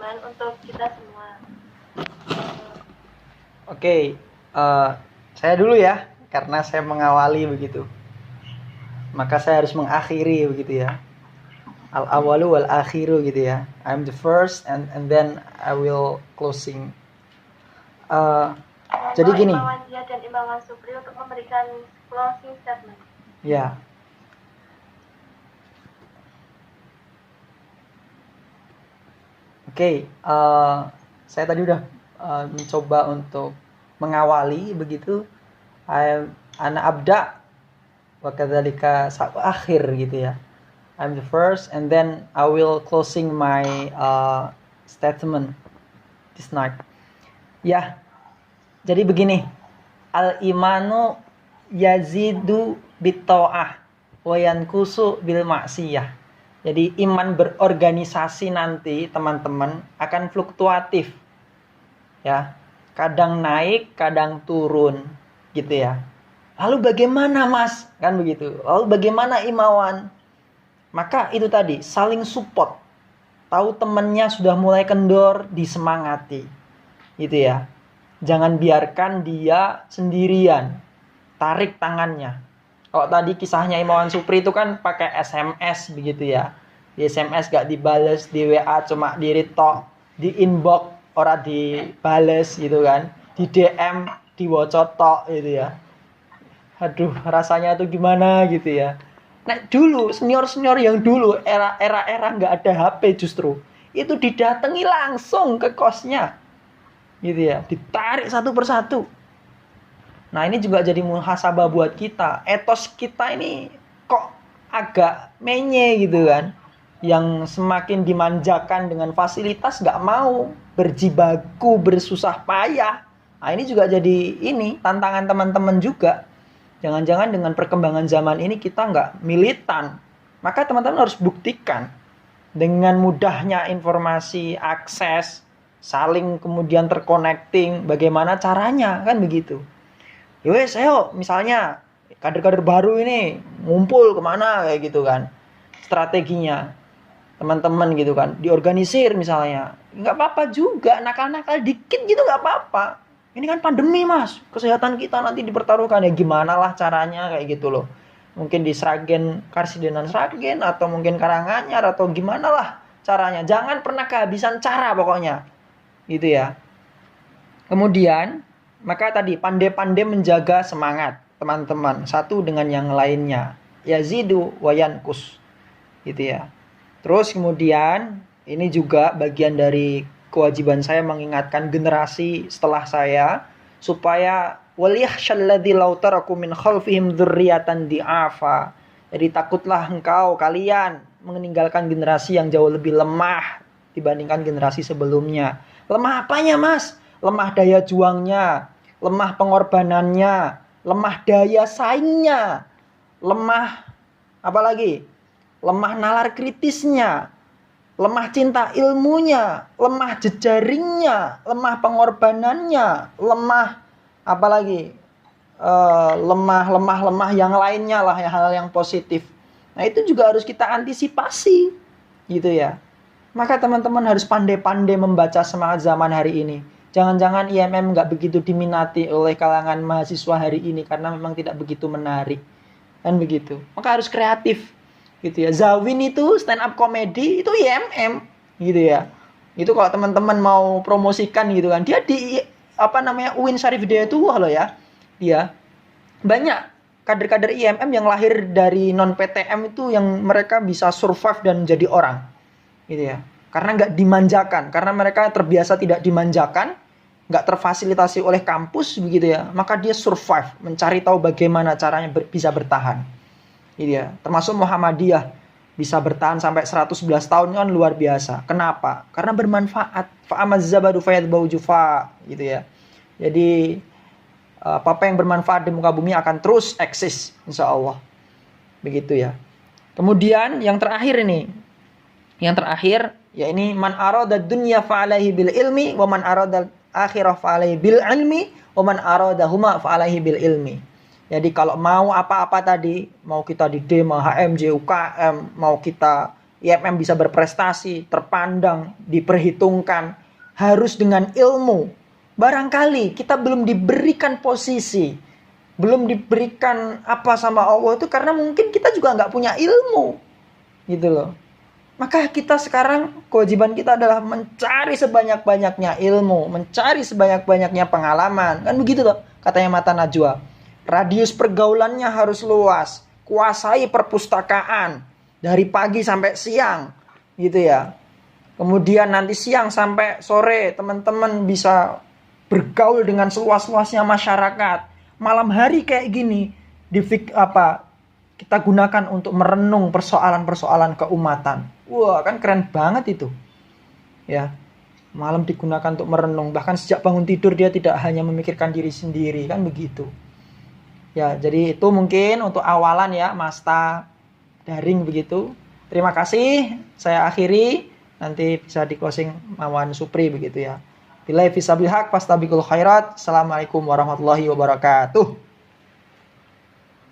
teman-teman, untuk kita semua. Oke, saya dulu ya, karena saya mengawali begitu. Maka saya harus mengakhiri begitu ya. Al-awalu wal akhiru gitu ya. I'm the first and then I will closing. Jadi gini. Imawan Dia dan Imawan Supri untuk memberikan closing statement. Ya. Oke, saya tadi udah mencoba untuk mengawali begitu. Ana abda wa kadzalika akhir gitu ya. I'm the first and then I will closing my statement this night. Ya. Jadi begini. Al-imanu yazidu bitta'ah wa yankusu bil maksiyah. Jadi iman berorganisasi nanti teman-teman akan fluktuatif. Ya. Kadang naik, kadang turun gitu ya. Lalu bagaimana Mas? Kan begitu. Lalu bagaimana Imawan? Maka itu tadi, saling support. Tahu temannya sudah mulai kendor, disemangati. Gitu ya. Jangan biarkan dia sendirian. Tarik tangannya. Kalau tadi kisahnya Imawan Supri itu kan pakai SMS begitu ya. Di SMS gak dibales, di WA cuma di retok, di inbox ora dibales gitu kan. Di DM diwocotok gitu ya. Aduh, rasanya tuh gimana gitu ya. Nah dulu, senior-senior yang dulu, era nggak ada HP justru. Itu didatangi langsung ke kosnya. Gitu ya, ditarik satu persatu. Nah ini juga jadi muhasabah buat kita. Etos kita ini kok agak menye gitu kan. Yang semakin dimanjakan dengan fasilitas nggak mau berjibaku, bersusah payah. Nah ini juga jadi ini tantangan teman-teman juga. Jangan-jangan dengan perkembangan zaman ini kita nggak militan. Maka teman-teman harus buktikan. Dengan mudahnya informasi, akses, saling kemudian terconnecting, bagaimana caranya, kan begitu. Yowes, ayo misalnya kader-kader baru ini ngumpul kemana kayak gitu kan. Strateginya. Teman-teman gitu kan. Diorganisir misalnya. Nggak apa-apa juga, nakal-nakal dikit gitu nggak apa-apa. Ini kan pandemi Mas, kesehatan kita nanti dipertaruhkan ya gimana lah caranya kayak gitu loh. Mungkin di Sragen, Karsidenan Sragen atau mungkin Karanganyar atau gimana lah caranya. Jangan pernah kehabisan cara pokoknya. Gitu ya. Kemudian, maka tadi pandai-pandai menjaga semangat teman-teman satu dengan yang lainnya. Yazidu wa yankus. Gitu ya. Terus kemudian ini juga bagian dari kewajiban saya mengingatkan generasi setelah saya supaya waliyahsyalladzi law taraku min khalfihim dzurriyyatan di'afa. Jadi takutlah kalian meninggalkan generasi yang jauh lebih lemah dibandingkan generasi sebelumnya. Lemah apanya, Mas? Lemah daya juangnya, lemah pengorbanannya, lemah daya saingnya, lemah apa lagi? Lemah nalar kritisnya, lemah cinta ilmunya, lemah jejaringnya, lemah pengorbanannya, lemah apalagi lemah yang lainnya lah ya, hal yang positif. Nah itu juga harus kita antisipasi gitu ya. Maka teman-teman harus pandai-pandai membaca semangat zaman hari ini. Jangan-jangan IMM nggak begitu diminati oleh kalangan mahasiswa hari ini karena memang tidak begitu menarik, kan begitu. Maka harus kreatif. Gitu ya. Zawin itu stand up comedy itu IMM gitu ya. Itu kalau teman-teman mau promosikan gitu kan. Dia di UIN Syarif Hidayatullah loh ya. Dia banyak kader-kader IMM yang lahir dari non PTM itu yang mereka bisa survive dan jadi orang. Gitu ya. Karena nggak dimanjakan, karena mereka terbiasa tidak dimanjakan, nggak terfasilitasi oleh kampus begitu ya. Maka dia survive, mencari tahu bagaimana caranya bisa bertahan. Iya, termasuk Muhammadiyah bisa bertahan sampai 111 tahun kan luar biasa. Kenapa? Karena bermanfaat. Fa'amaz zabadu fayadbau jufa gitu ya. Jadi apa yang bermanfaat di muka bumi akan terus eksis insyaallah. Begitu ya. Kemudian yang terakhir ini. Yang terakhir ya ini man arada dunya fa'alaihi bil ilmi wa man arada akhirah fa'alaihi bil ilmi wa man arada huma fa'alaihi bil ilmi. Jadi kalau mau apa-apa tadi, mau kita di DEMA, HMJ, UKM, mau kita IMM bisa berprestasi, terpandang, diperhitungkan, harus dengan ilmu. Barangkali kita belum diberikan posisi, belum diberikan apa sama Allah itu karena mungkin kita juga nggak punya ilmu, gitu loh. Maka kita sekarang kewajiban kita adalah mencari sebanyak-banyaknya ilmu, mencari sebanyak-banyaknya pengalaman, kan begitu loh katanya Mata Najwa. Radius pergaulannya harus luas, kuasai perpustakaan dari pagi sampai siang, gitu ya. Kemudian nanti siang sampai sore teman-teman bisa bergaul dengan seluas-luasnya masyarakat. Malam hari kayak gini kita gunakan untuk merenung persoalan-persoalan keumatan. Wah, kan keren banget itu. Ya. Malam digunakan untuk merenung, bahkan sejak bangun tidur dia tidak hanya memikirkan diri sendiri, kan begitu. Ya, jadi itu mungkin untuk awalan ya, Masta daring begitu. Terima kasih, saya akhiri. Nanti bisa di closing Mawan Supri begitu ya. Billahi fisabil haq fastabiqul khairat. Assalamualaikum warahmatullahi wabarakatuh.